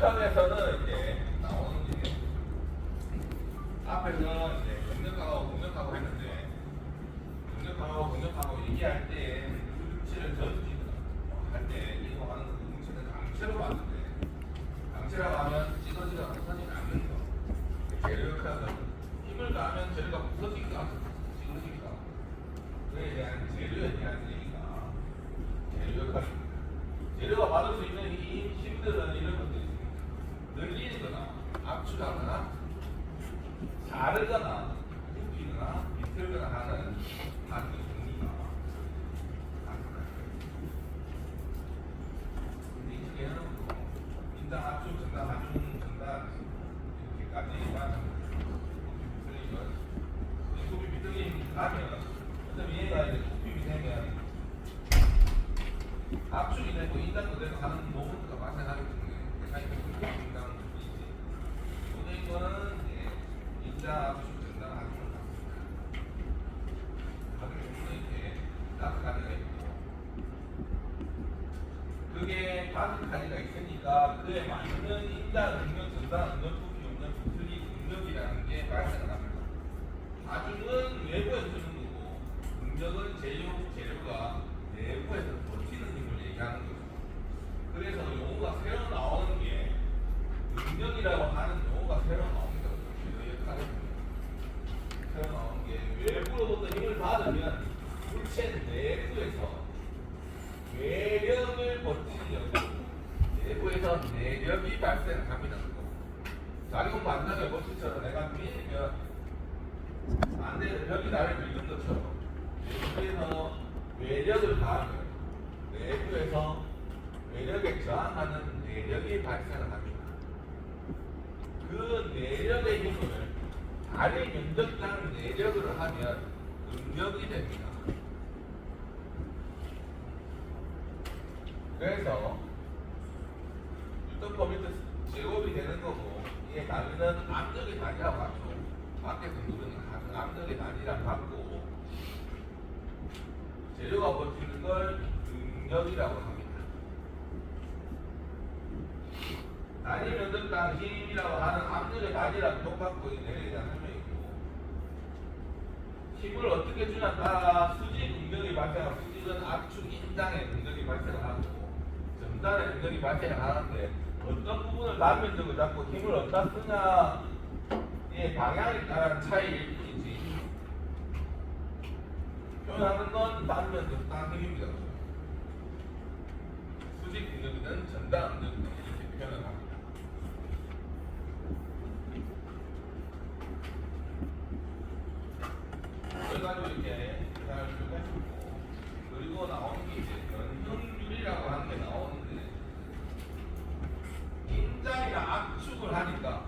제력학에서는 이제 나오는 게 앞에서 이제 공격하고 했는데 공격하고 얘기할 때 눈치를 던지거나 할때 이거 하는 거 눈치는 강체로 봤는데 강체라고 하면 찌그러지거나 부서지지 않는 거. 제력학은 힘을 가하면 재료가 부서지기가 찌그러지기가 그에 대한 재료에 대한 얘기가 제력학입니다. 재료가 받을 수 있는 힘들은 이런 것들이 있습니다. 늘리거나 압축하거나 자르거나 굽히거나 비틀거나 하는 반응 종류가 근데 이 중에는 인당 압축, 전당, 하중, 전당 이렇게까지만 비틀리면 굽히 비틀림 가면 어차피 얘가 이제 굽힘이 되면 압축이 되고 인당 그대로 가는 모멘트가 발생하기 때문에 대상이 인당 이지 이거는 인당 압축, 전당, 하중을 갖습니다. 하중의 종류는 이렇게 5가지가 있고 그게 5가지가 있으니까 그에 맞는 인당 능력, 전당 능력, 굽히 능력, 비틀리 능력이라는 게 발생을 합니다. 하중은 외부에서 주는 거고 능력은 재료가 내부에서 버티는 힘을 얘기하는 거죠. 그래서 용어가 새로 나오는 게 능력이라고 하는 용어가 새로 나옵니다. 새로 나오는 게 외부로부터 힘을 받으면 물체 내부에서 외력을 버티는 역으로 내부에서 내력이 발생을 합니다. 자기가 만나게 버티처럼 내가 밀면 안 되는 벽이 나를 밀는 것처럼 내부에서 외력을 가하면 내부에서 외력에 저항하는 내력이 발생을 합니다. 그 내력의 힘을 다리 면적당 내력으로 하면 능력이 됩니다. 그래서 뉴턴 밑에 제곱이 되는 거고 이게 다리는 압력의 다리라고 하죠. 밖에서 누르는 압력의 다리라고 하고 재료가 버티는 걸 능력이라고 합니다. 다리 면적당 힘이라고 하는 압력의 다리라고 똑같고 내력에 대한 설명이고 힘을 어떻게 주냐에 따라 수직 능력이 발생하고 수직은 압축 인당의 능력이 발생을 하고 전단의 능력이 발생을 하는데 어떤 부분을 단면적을 잡고 힘을 어디다 쓰냐의 방향에 따른 차이일 뿐이지 표현하는 건 단면적 단 힘입니다. 수직 능력이든 전단 능력이든 이렇게 표현을 합니다. 그래가지고 이렇게 계산을 쭉 해주고 그리고 나오는 게 이제 변형률이라고 하는 게 나오는데 인장이나 압축을 하니까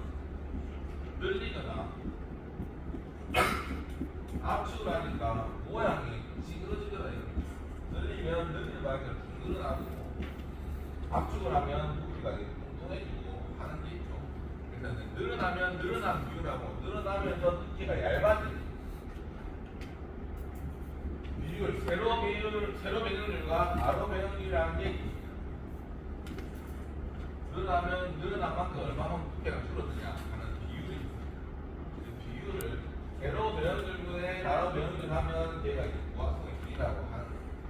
늘리거나 압축을 하니까 모양이 찌그러지더라. 늘리면 늘리는 바람에 쭉 늘어나고 압축을 하면 부피가 뚱뚱해지고 하는 게 있죠. 그래서 늘어나면 늘어난 비율하고 늘어나면서 두께가 얇아지는 비율, 세로 배경률과 가로 배경률이라는 게 있습니다. 늘어나면 늘어난 만큼 얼마만큼 두께가 줄어드냐 하는 비율이 있습니다. 그 비율을 세로 배경률분에 가로 배경률 하면 걔가 부하성의 비라고 하는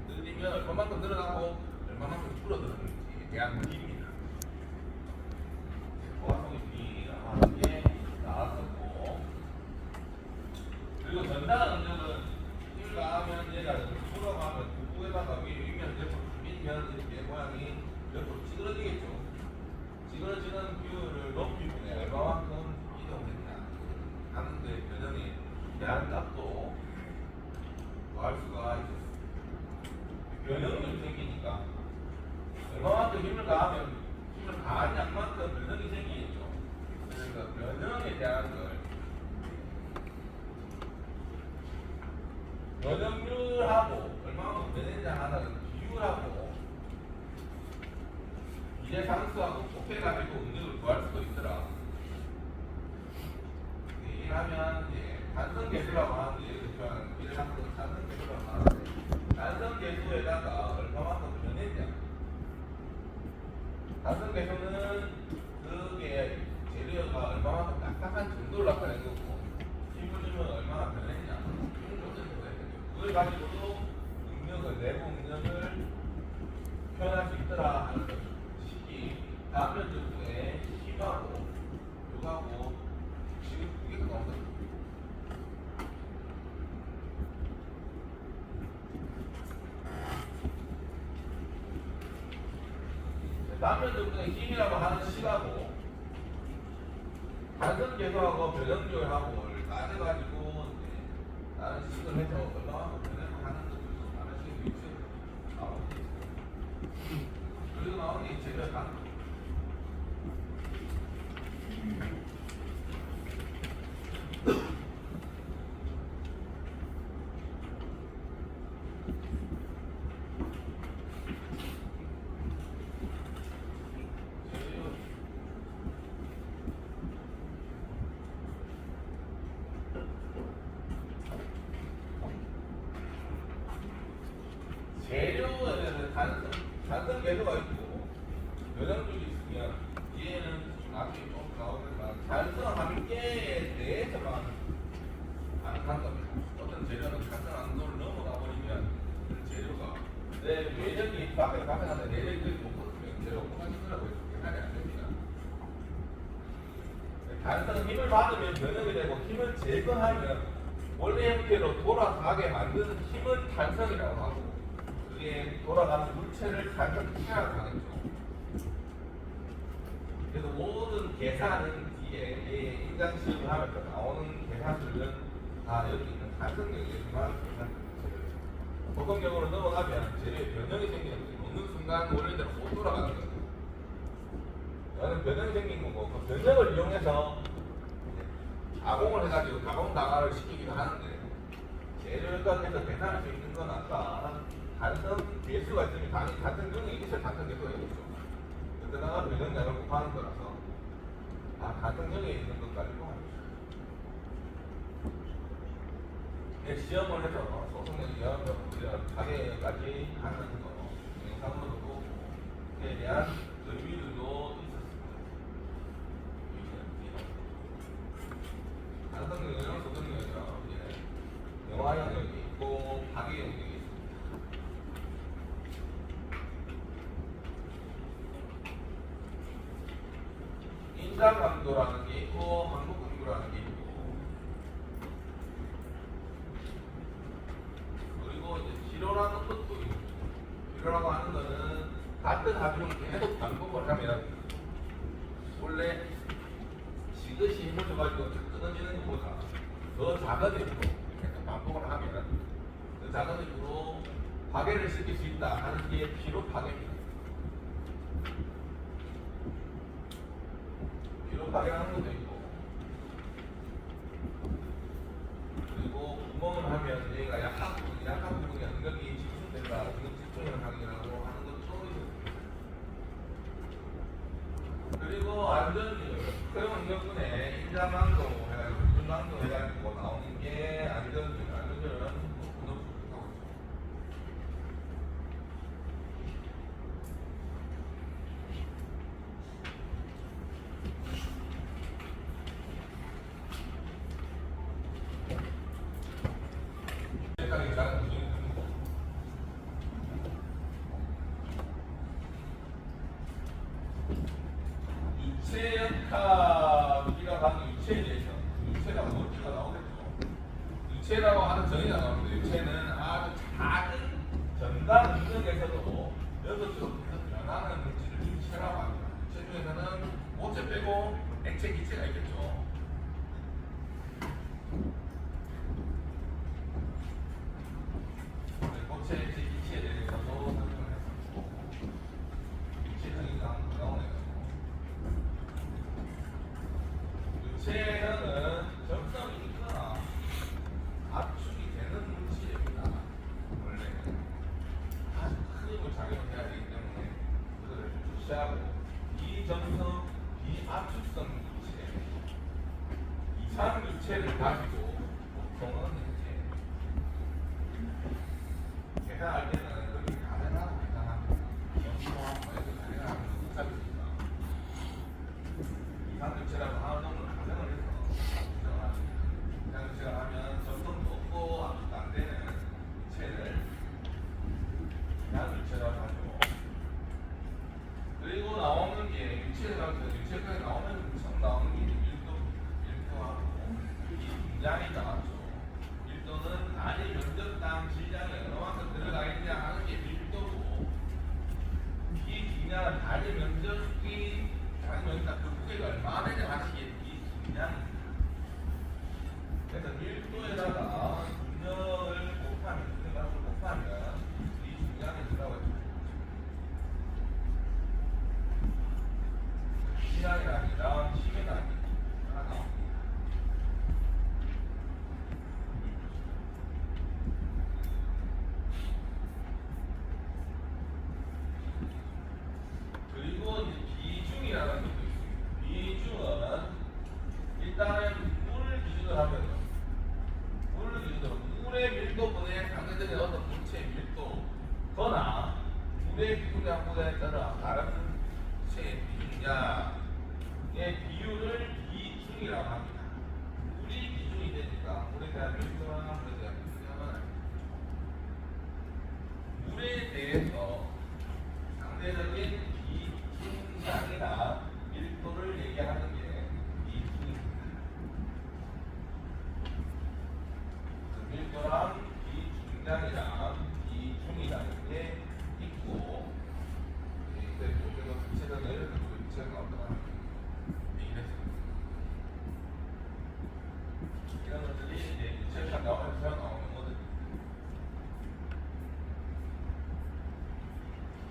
늘리면 얼마만큼 늘어나고 얼마만큼 줄어드는지에 대한 비입니다. 부하성의 비라고 하는 게 나왔었고 그리고 전달 능력은 가하면 얘가 수로 가면 부부에다가 위면 옆으로 밀면 이렇게 모양이 옆으로 찌그러지겠죠. 찌그러지는 비율을 높이면 얼마만큼 이동했냐 하는 데 변형에 대한 값도 구할 수가 있었습니다. 변형이 생기니까 얼마만큼 힘을 가하면 힘을 가한 양만큼 변형이 생기겠죠. 그러니까 변형에 대한 걸 변형률하고 얼마만큼 변했냐 하는 비율하고 이제 상수하고 곱해가지고 능력을 구할 수도 있더라. 얘기하면 이제 단성계수라고 하는데 이를 한번 단성계수라고 하는데 단성계수에다가 얼마만큼 변했냐. 단성계수는 그 가지고도 능력을 내부 능력을 표현할 수 있더라 하는 식이 단면 정도의 힘하고 요하고 지금 두 개가 나오거든요. 단면 정도의 힘이라고 하는 식하고 단선 계수하고 변형률하고를 따져가지고 나는 식을 해서 얼마만큼 변형을 하는 것도 있고 나는 식의 위치를 나오는 게 있어요. 그리고 나오는 게 제가 가는 거예요. 재료에는 단선 계수가 있고 변형률이 있으면 얘는 나중에 좀 나오겠지만 단선 한 개에 대해서만 가능한 겁니다. 어떤 재료는 단선 한 도를 넘어가 버리면 그 재료가 내 외력이 밖에 나가는데 내력이 그렇게 못 버티면 재료가 뽑아지더라고요. 계산이 안 됩니다. 단선 힘을 받으면 변형이 되고 힘을 제거하면 원래 형태로 돌아가게 만드는 힘은 단선이라고 하고 그게 돌아가는 물체를 단선시키라고 하겠죠. 그래서 모든 계산은 뒤에 인장 시험을 하면서 나오는 계산들은 다 여기 있는 단선력에서만 계산을 보통적으로 넘어가면 재료에 변형이 생기는 거예요. 놓는 순간 원래대로 못 돌아가는 거예요. 여는 변형이 생긴 거고 그 변형을 이용해서 가공을 해가지고 가공 당화를 시키기도 하는데 재료값에서 계산할 수 있는 건 아까 단선 개수가 있으면 당연히 단선 경력이 있어야 단선 개수가 있겠죠. 그때다가 변형량을 곱하는 거라서 단선 경력에 있는 것 가지고 시험을 해서 소송력 가게까지 하는 거 영상으로도 보고 그에 대한 의미들도 단선 경력이랑 소송 경력이랑 영화 영역이 있고 가게 영역이 있습니다. 인장 강도라는 게 있고 항목 강도라는 게 있고 그리고 이제 지로라는 것도 있고 지로라고 하는 거는 같은 합의를 계속 반복을 하면 원래 지그시 힘을 줘가지고 끊어지는 것보다 더 작은 힘으로 계속 반복을 하면 그 작은 힘으로 파괴를 시킬 수 있다 하는 게 피로 파괴입니다. 피로 파괴하는 것도 있고 그리고 구멍을 하면 얘가 약한 부분이 능력이 집중된다 능력 집중을 하기라고 하는 것도 있습니다. 그리고 안전률 소형 능력분에 인자망도 해가지고 분망도 해가지고 나오는 게 안전률은 유체 역학이라고 하는 유체에 대해서 유체라고 뭔지가 나오겠죠. 유체라고 하는 정의가 나오는데 유체는 아주 작은 전단 능력에서도 여섯으로 변하는 물질을 유체라고 합니다. 유체 중에서는 모체 빼고 액체, 기체가 있겠죠. 모체, 액체, 기체에 대해서도 설명을 했었고 유체 정의가 한번 나오네요. 유체는 점성이 있거나 압축이 되는 물질입니다. 원래 아주 큰 힘을 작용을 해야 되기 때문에 그것을 주시하고 비점성, 비압축성 유체, 이상 유체를 가지고 보통은 이제 계산할 때는 그렇게 가능하고 계산합니다. 점성하고 이렇게 가능하면 복잡해집니다. 이상 유체라고 하는 놈을 가정을 해서 이상 유체가 하면 점성도 없고 압축도 안 되는 어떤 물체의 밀도거나 물의 비중량 보다에 따라 다른 물체의 비중량의 비율을 비중이라고 합니다. 물이 비중이 되니까 물에 대한 밀도나 물에 대한 비중량은 물에 대해서 상대적인 비중량이나 밀도를 얘기하는 게 비중입니다. 밀도랑 비중량이랑 비중이라는 게 있고, 이때 우리가 구체적인 예를 들어서 구체가 어떠한 얘기를 했습니다. 이런 것들이 이제 구체가 나오면서 나오는 거거든요.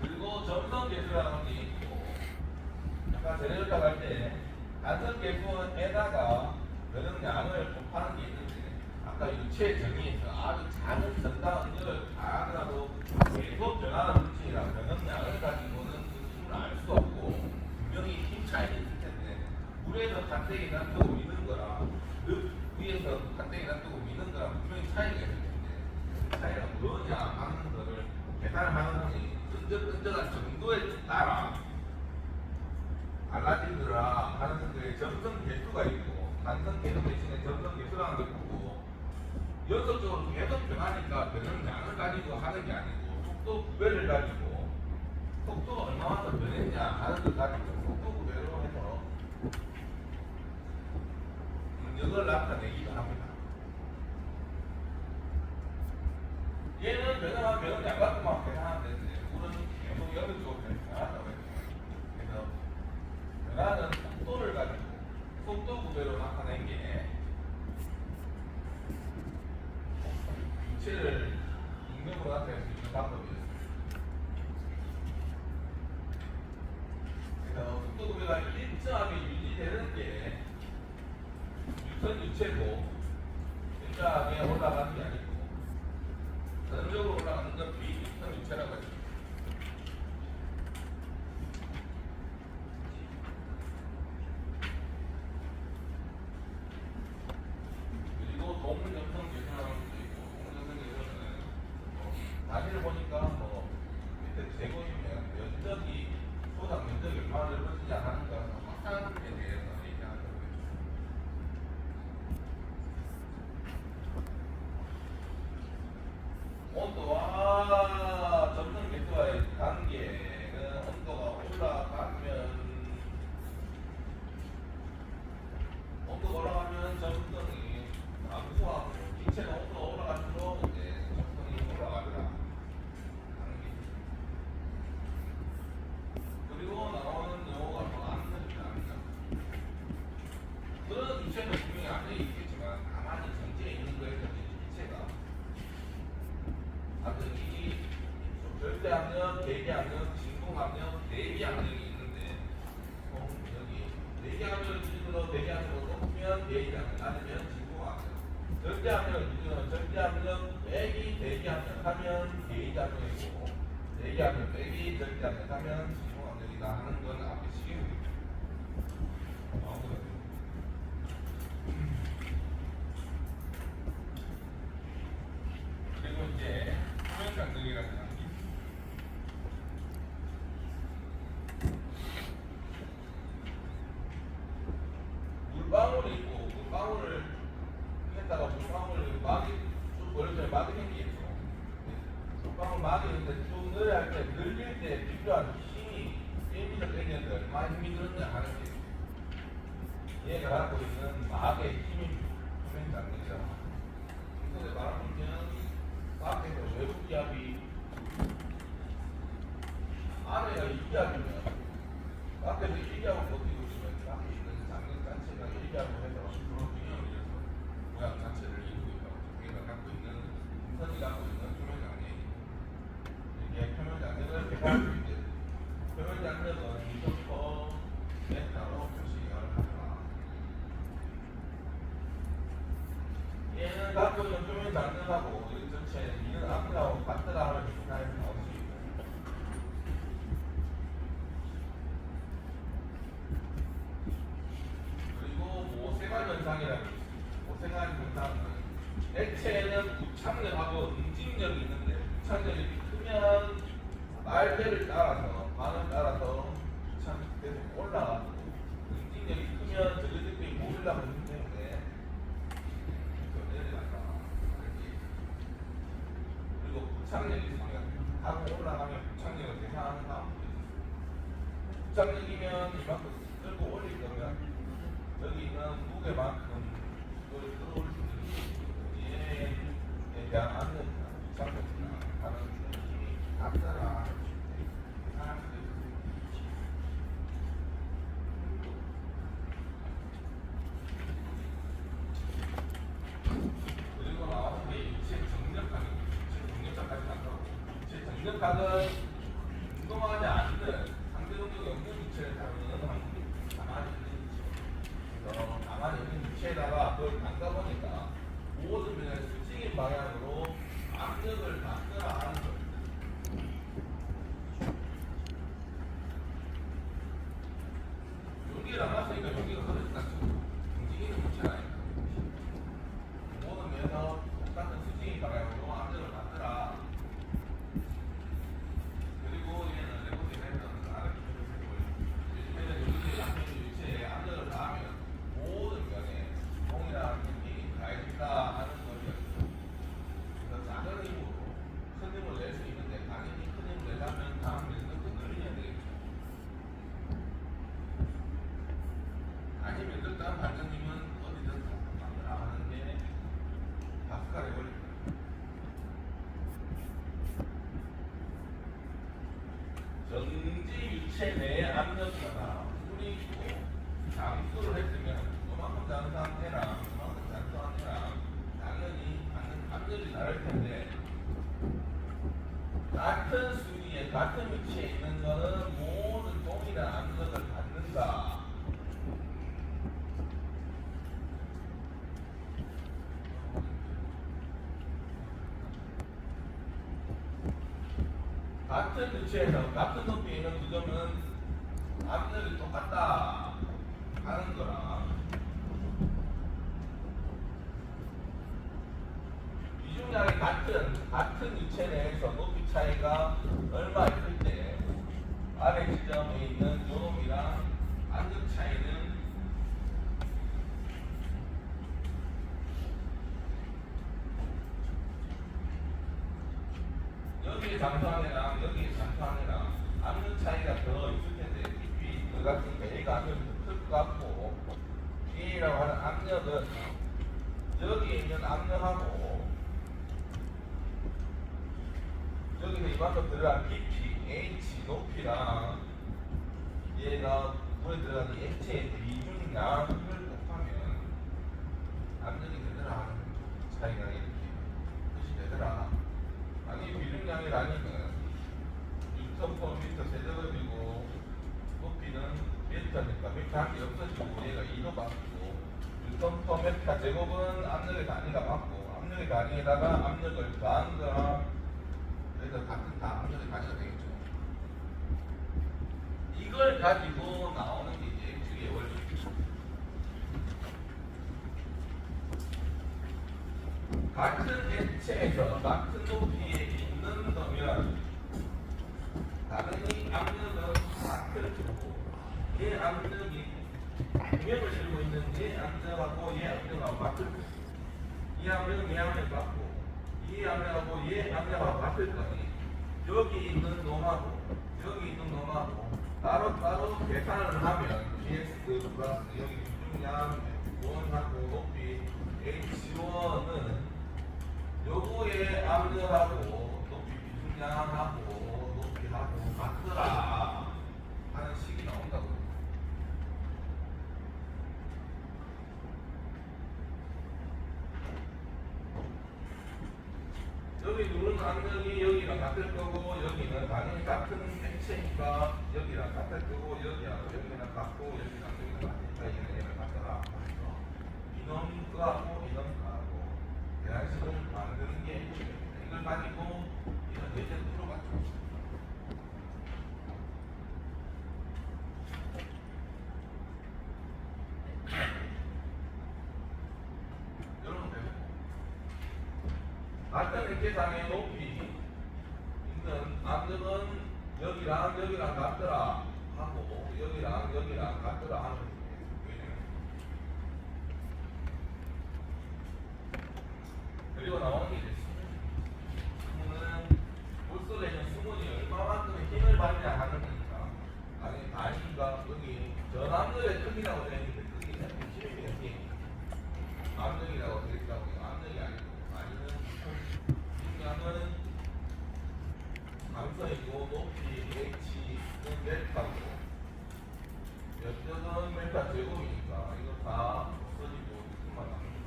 그리고 점성 계수라는 게 있고, 아까 재료조작 할 때 단선 계수에다가 변형량을 곱하는 게 있는데, 아까 유체 정의에서 아주 작은 전당 응력을 가하더라도 계속 변하는 물질이랑 변형량을 가지고는 그 힘을 알 수 없고 분명히 힘 차이는 있을 텐데, 물에서 탄생이 놔두고 미는 거랑 늪 위에서 탄생이 놔두고 미는 거랑 분명히 차이가 있을 텐데, 그 차이가 뭐냐 하는 거를 계산하는 것이 끈적끈적한 정도에 따라 달라지더라 하는 게 점성 계수가 있고, 단선 계수 대신에 점성 계수라는 게 있고, 연속적으로 계속 변하니까 변형량을 가지고 하는 게 아니고 속도 구배를 가지고 속도가 얼마만큼 변했냐 하는 걸 가지고 속도 구배로 해서 능력을 나타내기도 합니다. 얘는 변형한 변형량 같은만 계산하면 되는데, 물은 계속 여러 쪽으로 변한다고 했죠. 그래서 변화는 속도를 가지고 속도 구배로 나타낸 게 유체를 능력으로 나타낼 수 있는 방법이었습니다. 그래서 속도 구배가 일정하게 유지되는 게 유선 유체고, 일정하게 올라가는 게 아니고 전적으로 올라가는 건 비유선 유체라고 했습니다. 그리고 동점성 계산하는 것도 있고, 동점성 계산은 사실을 보니까 밑에 제곱이면 면적이 소당 면적이 얼마나 넓어지냐 하는 거는 확산에 대해서 얘기하는 거고요. 온도와 점성 계수와의 관계는 온도가 올라가면 점성이 감소하고, 기체는 온도가 올라갈수록 이제 점성이 올라가더라 하는 게 있습니다. 그리고 나오는 용어가 더 암석이랍니다. 그런 기체는 분명히 안에 있겠지만 가만히 정지해 있는 거에 대한 기체가 압력이 절대 압력, 대기 압력, 진공 압력, 대기 압력이 있는데, 여기 대기 압력을 기준으로 대기 압력을 높으면 대기 압력, 낮으면 진공 압력. 절대 압력을 기준으로 절대 압력 빼기 대기 압력 하면 대기 압력이고, 대기 압력 빼기 절대 압력 하면 진공 압력이다 하는 건 앞에 시계입니다. 그리고 이제 표면 장력이라는 게 물방울이 있고, 물방울을 했다가 물방울 막이 쭉 벌려져 막이 생기겠죠. 물방울 막이 있는데 쭉 늘어야 할 때 늘릴 때 필요한 힘이 1m 빼기는데 얼마나 힘이 들었냐 하는 게 얘가 갖고 있는 막의 힘이 표면 장력이라고 합니다. 이것에 말하면 밖에서 외부 기압이 안에가 2기압이면 밖에서 1기압을 버티고 있으면 밖에 있는 장력 자체가 1기압을 해서 그런 균형을 이뤄서 모양 자체를 이루고 있다고. 우리가 갖고 있는 선이 갖고 있는 표면 장력이 이렇게 표면 장력을 계산할 수 있게, 표면 장력은 미터 메타로 표시를 하더라. 얘는 갖고 있는 표면 장력하고 이 전체 이는 앞으로 같더라 하면 계산해서 나올 수 있고, 그리고 모세관 현상이라고 있습니다. 모세관 현상은 액체에는 부착력하고 응집력이 있는데, 부착력이 크면 빨대를 따라서 반을 따라서 부착 계속 올라가고 응징력이 크면 전류등급이 못 올라가기 때문에 더 내려간다. 그리고 부착력이 있으면 가고 올라가면 부착력을 계산하는 다음 부착력이면 이만큼 들고 올릴 거면 여기 있는 무게만큼 이걸 들어올 수 있는 얘에 대한 압력이나 부착력이나 다른 힘이 같더라. 그리고 나오는 게 유체 정력학이 유체 정력학까지 간다고. 유체 정력학은 운동하지 않는 상대 운동이 없는 유체를 다루는 항목이 가만히 있는 유체. 그래서 가만히 있는 유체에다가 그걸 담다 보니까 모든 면에서 수직인 방향으로 압력을 받거나 하는 거예요. 용기를 안 놨으니까 용기가 흐르지 않죠. 움직이는 유체가 아니까. 모든 면에서 똑같은 수직인 방향으로 압력을 받더라. 그리고 얘는 레고드에는 요즘에는 여기에 약물의 유체에 압력을 가하면 모든 면에 동일한 힘이 가해진다 하는 것이었죠. 그래서 작은 힘으로 큰 힘을 낼 수 있는데 당연히 큰 힘을 내려면 다음 면적도 늘려야 되겠죠. 아니면 일단 반전힘은 어디든 만들어 하는 게 파스칼의 원리입니다. 정지 유체 내의 압력이나 물이 있고 잠수를 했으면 요만큼 잠수한 애랑 요만큼 잠수한 애랑 당연히 압력이 다를 텐데 같은 수위에 같은 위치에 있는 거는 모든 동일한 압력을 받는다. 같은 위치에서 같은 높이에 있는 두 점은 압력이 똑같다 하는 거라. 이중량이 같은 위치 내에서 높이 차이가 얼마 있을 때 아래 지점에 있는 요놈이랑 압력 차이는 여기에 잠수한 애랑 여기에 잠수한 애랑 압력 차이가 더 있을 텐데 깊이 들어갔으니까 얘가 압력이 더 클 것 같고 B라고 하는 압력은 여기에 있는 압력하고 여기서 이만큼 들어간 깊이 H 높이랑 얘가 물에 들어가는 액체의 비중량을 곱하면 압력이 되더라 하는 차이가 이렇게 뜻이 되더라. 아니 비중량이라니는 6,000m 세제곱이고 높이는 미터니까 미터 한 개 없어지고 얘가 2도 바뀌고 6,000m 제곱은 압력의 단위가 맞고 압력의 단위에다가 압력을 더한 거라 그래서 같은 다 압력의 단위가 되겠죠. 이걸 가지고 나오는 게 이제 X의 원리. 같은 액체에서 같은 높이에 있는 거면 당연히 압력은 같을 거고 얘 압력이 공역을 들고 있는 얘 압력하고 얘 압력하고 같을 거고 이 압력은 얘 압력 같고 이 압력하고 얘 압력하고 같을 거니 여기 있는 놈하고 여기 있는 놈하고 따로따로 계산을 하면 GX 플러스 여기 비중량 원하고 높이 H1은 요거의 압력하고 높이 비중량하고 높이하고 같더라 하는 식이 나온다고. 여기 누른 압력이 여기랑 같을 거고 여기는 당연히 같은 액체니까 여기랑 같을 거고 여기랑 같고 여기랑 같으니까 얘는 같더라. 이놈 거하고 이놈 거하고 계란식을 만드는 게 이걸 가지고 이런 예제를 풀어봤죠. 여러분 배우고 같은 액체상의 높이 여기랑 같더라 하고 여기랑 같더라 하면 그리고 나오는 게 이제 수문은 물 속에 있는 수문이 얼마만큼의 힘을 받냐 하는 거니까 아니 아닌가 여기 전압력의 크기라고 되어 있는데 크기는 힘이에요 힘 압력이라고 되어 있다고 해요 압력이 아니고 아니면 중량은 감선이고 높이 h는 델타고 면적은 델타 제곱이니까 이거 다 없어지고 이것만 남는다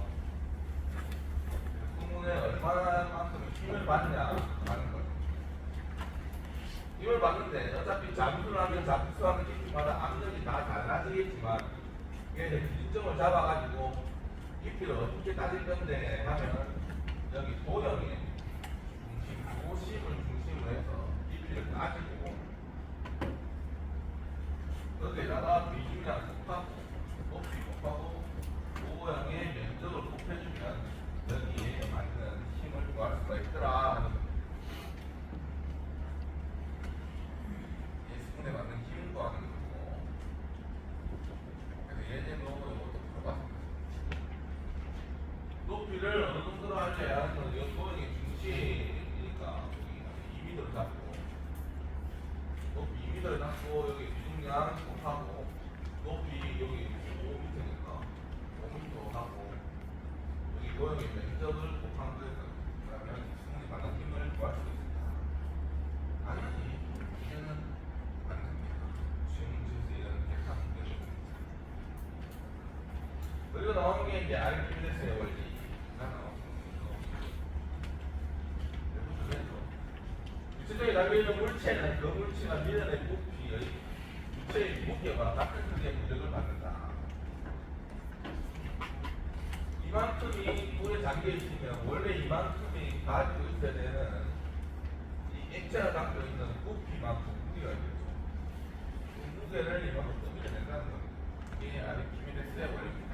수문에 얼마만큼의 힘을 받냐 하는 거죠 힘을 받는데 어차피 잠수하면 잠수하는 깊이마다 압력이 다 달라지겠지만 이게 기준점을 잡아가지고 깊이를 어떻게 따질 건데 하면 여기 도형에 도심을 중심으로 해서 깊이를 따지고 여기에다가 비중량 곱하고 높이 곱하고 모양의 면적을 곱해주면 여기에 맞는 힘을 구할 수가 있더라 하는 거예요. 수분에 맞는 힘을 구하는 거고 그래서 예제로 이것도 풀어봤습니다. 높이를 어느 정도로 할래야 하는 건 이 도형의 중심이니까 여기 2m를 잡고 높이 2m를 잡고 여기 비중량 곱하고 높이 여기 5m니까 5m 하고 여기 도형의 면적을 곱한 거에서 그러면 수분에 맞는 힘을 구할 수 있습니다. 아니지 이제는 안 됩니다. 수행 문제에서 이런 객관 문제를 그리고 나오는 게 이제 아르키미데스의 원리 유체적에 달려있는 물체는 그 물체가 밀어낸 부피의 유체의 무게와 같은 크기의 무력을 받는다. 이만큼이 물에 잠겨있으면 원래 이만큼이 가지고 있어야 되는 이 액체가 담겨 있는 부피만큼 무게가 있겠죠. 그 무게를 이만큼 더 밀어낸다는 겁니다. 이게 아르키미데스의 원리입니다.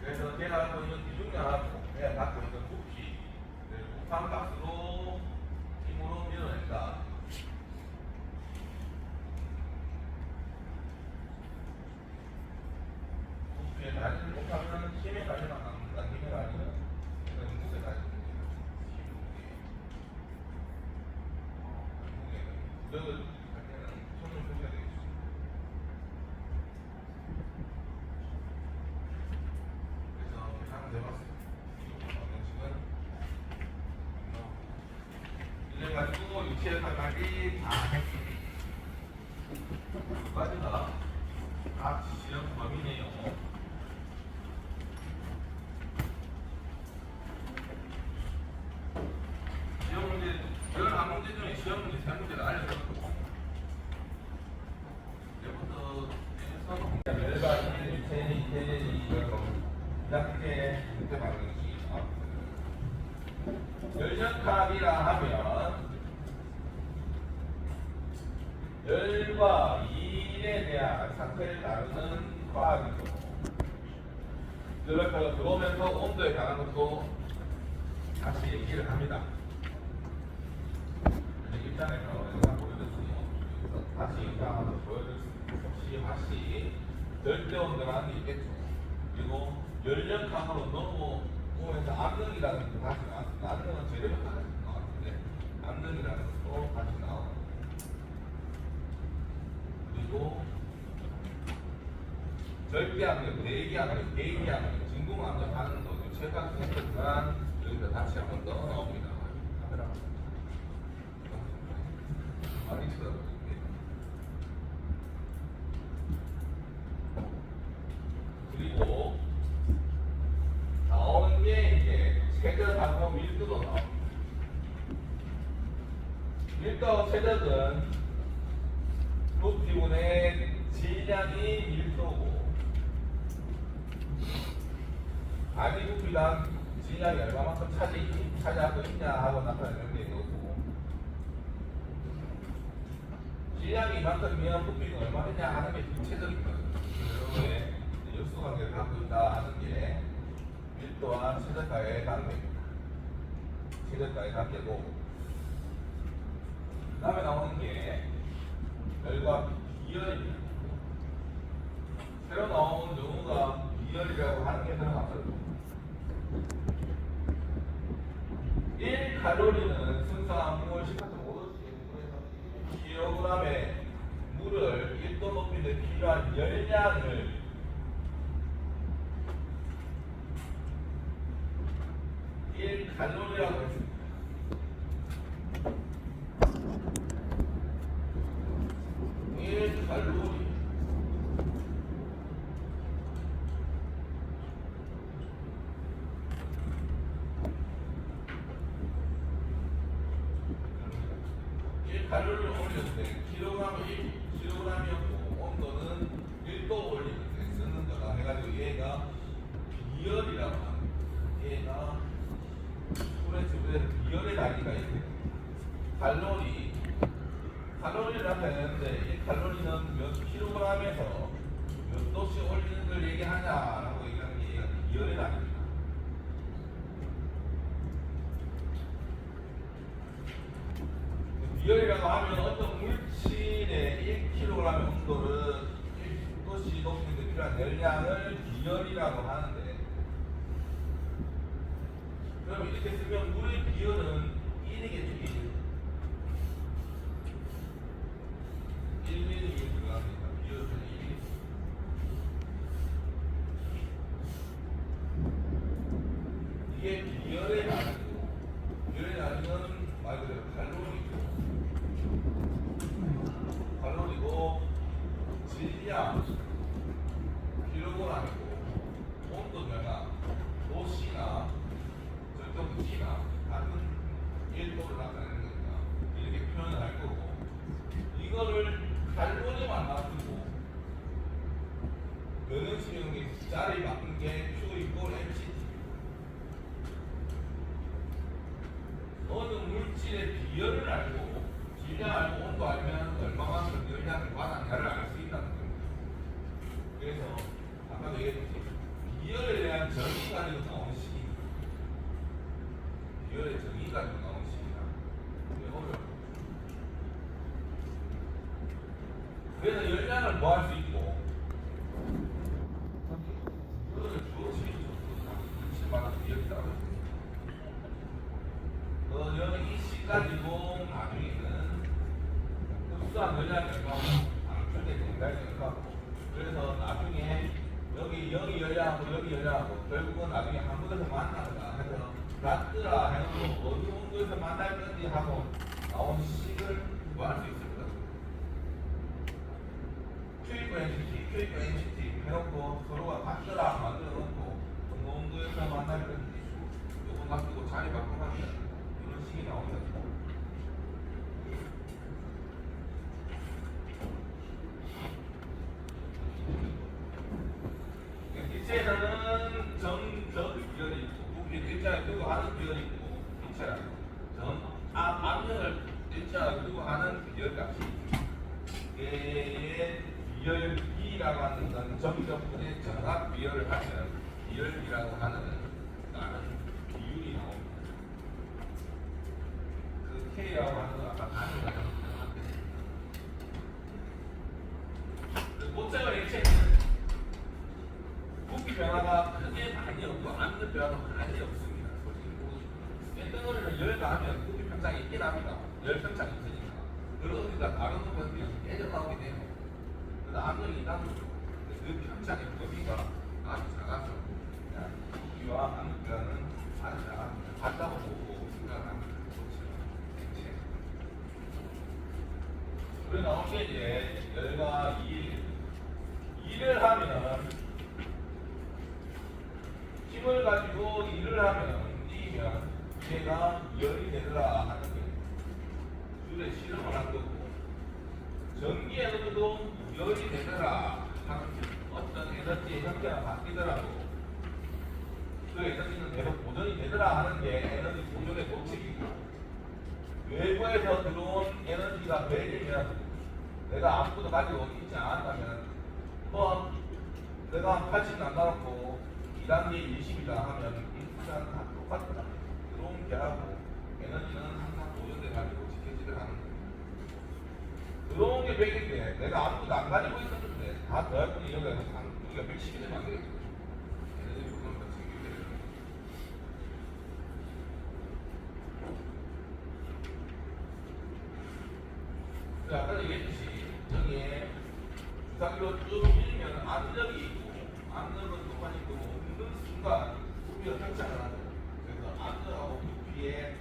그래서 걔가 갖고 있는 비중량하고 걔가 갖고 있는 부피를 곱한 값으로 힘으로 밀어낸다. 부피의 단위를 곱하면 힘의 단위가 나옵니다. 힘의 단위는 무게 단위입니다. 무게는 할 때는 손을 보셔야 되겠죠. 이래가지고 유체까지 다 했습니다. 두 가지가 다 지시형 범위네요. 시험 문제, 11문제 중에 시험 문제 3문제를 알려드렸고 이제부터 열반, 유체, 이렇게 문제 방식이 나옵니다. 열역학이라 하면 열과 일에 대한 상태를 다루는 과학이죠. 열역학은 들어오면서 온도에 관한 것도 다시 얘기를 합니다. 입장에서 영상 보여줬으니 다시 영상 한번 보여줬으니 다시 절대온도라는 게 있겠죠. 그리고 열역학으로 넘어오면서 압력이라는 게 다시 나왔습니다. 압력은 재료부터 나왔는데 압력이라는 것도 다시 나오고 그리고 절대압력, 대기압력, 대기압력, 진공압력 하는 거 최강 공격만 여기다 다시 한 번 더 나옵니다. 카메라 많이 쳐다보는데 그리고 나오는 게 이제 최저하고 밀도도 나옵니다. 밀도하고 최저는 부피분의 질량이 밀도고 아니 부피당 질량이 얼마만큼 차지하고 있냐 하고 나타내는 게 이거고 질량이 이만큼이면 부피는 얼마냐 하는 게 구체적인 거예요. 여기에 역수관계를 갖고 있다 하는 게 밀도와 최저가의 관계입니다. 최저가의 관계도. 다음에 나오는 게 열과 비열입니다. 새로 나온 용어가 비열이라고 하는 게 들어갔어요. 1칼로리는 승산물 18.5kg에 물을 1도 높이는 필요한 열량을 1칼로리라고 했습니다. 1칼로리. 칼로리를 올렸을 때 킬로그램이 1kg이었고 온도는 1도 올리는 데 쓰는 거다 해가지고 얘가 비열이라고 합니다. 얘가 프렌치브레드 비열의 단위가 있대. 칼로리를 나타내는데 이 칼로리는 몇 킬로그램에서 몇 도씩 올리는 걸 얘기하냐라고 얘기하는 게 얘가 비열의 단위입니다. 비열이라고 하면 어떤 물질의 1kg의 온도를 1도씩 높이는 데 필요한 열량을 비열이라고 하는데, 그럼 이렇게 쓰면 물의 비열은 1이겠죠. 1ml 들어갑니다. 비열은 1. 이게 비열의 단위고, 비열의 단위는 말 그대로 칼로리고 질량 킬로그램이고 온도 변화 도시나 절대도 T나 같은 1도를 나타내는 거니까 이렇게 표현을 할 거고, 이거를 칼로리만 놔두고 면역식용 게 숫자를 바꾼 게 Q 이꼴 MCT. 어느 물질의 비열을 알고 질량 알고 온도 알면 얼마만큼 열량을 받았냐를 알 수 있다는 겁니다. 그래서 아까도 얘기했듯이 비열에 대한 정의 가지고 나온 식입니다. 비열의 정의 가지고 나온 식이라 어려워요. 그래서 열량을 뭐 할 수 있고, 그거를 주어 식이죠. 물질마다 비열이 따로 있습니다. 여기 이 식 가지고 나중에는 흡수한 열량이 얼마고 방출된 냉각이 얼마고, 그래서 나중에 여기 열량하고 여기 열량하고 결국은 나중에 한 곳에서 만나다 해서 같더라 해놓고 어느 온도에서 만날 건지 하고 나온 식을 구할 수 있을 거예요. Q이고 NCT 해놓고 서로가 같더라 만들어 놓고 어느 온도에서 만날 건지 요거 놔두고 자리 바꿔가면 이런 식이 나옵니다. 기체에서는 정적 비열이 있고, 부피를 일자하게 두고 하는 비열이 있고, 기체라 압력을 일자하게 두고 하는 비열값이 얘의 비열 B라고 하는 건 정적분의 정합 비열을 하면 비열 B라고 하는 나는 비율이 나옵니다. 그 K라고 하는 건 아까 단위가 정합니다. 모체가 액체는 부피 변화가 크게 많이 없고 압력 변화도 많이 없습니다. 솔직히 덩어리를 열 가하면 부피 평창이 있긴 합니다. 열 평창이 있으니까. 그러니까 다른 건 그냥 깨져나오게 돼요. 그래서 압력이 있다는 거죠. 그 평창의 범위가 아주 작아서 부피와 압력 변화는 아주 작습니다. 같다고 보고 생각합니다. 그래 나온 게 이제 열과 일을 하면 힘을 가지고 일을 하면 움직이면 얘가 열이 되더라 하는 거예요. 줄에 실험을 한 거고, 전기에서도 열이 되더라 하는 어떤 에너지의 형태가 바뀌더라도 그 에너지는 계속 보존이 되더라 하는 게 에너지 보존의 법칙이고, 외부에서 들어온 에너지가 배리면 내가 아무것도 가지고 있지 않았다면 내가 80 남겨놓고 2단계 20이다 하면 일단 다 똑같다. 들어온 게하고 에너지는 항상 보존돼 가지고 지켜지도록 하는 거예요. 들어온 게 100인데 내가 아무것도 안 가지고 있었는데 다 더했더니 여기가 110이 되면 안 되겠죠. 에너지 조금 더 챙기게 되는 거예요. 아까 얘기했듯이 여기에 주사기로 쭉 밀면 압력이 있고 압력은 높아질 거고 흔든 순간 부피가 결착을 하죠. 그래서 압력하고 부피의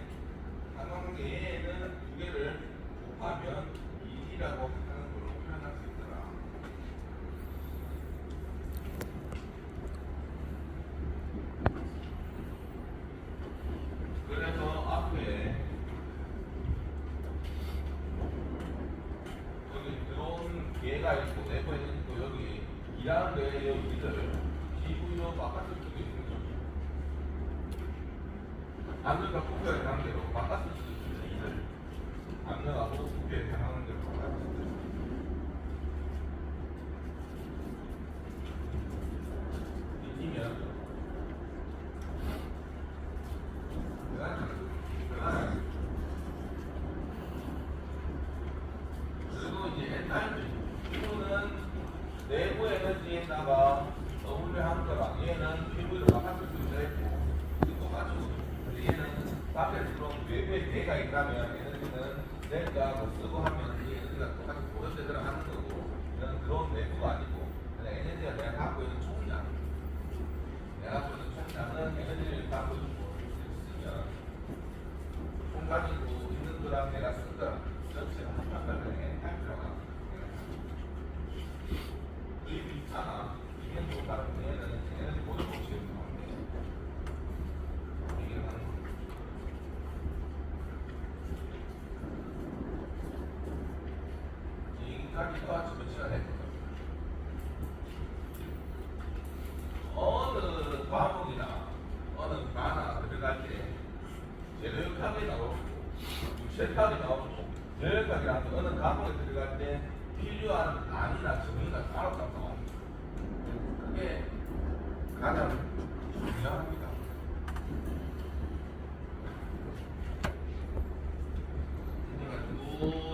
상관관계 얘는 두 개를 곱하면 2D라고 하는 걸로 표현할 수 있더라. 그래서 앞에 여기 들어온 개가 있고 내부에 있고 여기 일하는 데에 여기를 기부요 바깥을 수도 있는 거죠. 압력과 부피가 변하는 대로 바깥을 수도 있습니다. 이를 압력하고 부피에 변하는 대로 바깥을 수도 있습니다. 이면 그리고 이제 엔타이프 이거는 내부 에너지에다가 더블을 한 거라 얘는 피부를 바깥을 수도 있고 똑같죠. 얘는 밖에 들어온 외부에 대가 있다면 에너지는 내가 뭐 쓰고 하면 이 에너지가 똑같이 보존되도록 하는 거고 이건 들어온 내부가 아니고 그냥 에너지가 내가 갖고 있는 총량 내가 갖고 있는 총량은 에너지를 갖고 있는 거 쓰면 총 가지고 있는 거랑 내가 쓴 거랑 전체가 합한다면 엔타이프라고 합니다. 의미 있잖아. 이게 또 다른 얘는 에너지 보존 법칙에 나오는데 이게 하는 거. 지금까지 또아침에 시간 했거든. 어느 과목이나 어느 과나 들어갈 때 제로역학이 나오고 유체학이 나오고 제로역학이라는 어느 과목에 들어갈 때 필요한 안이나 정의가 따로따로 나옵니다. 그게 가장 중요합니다. 그래가지고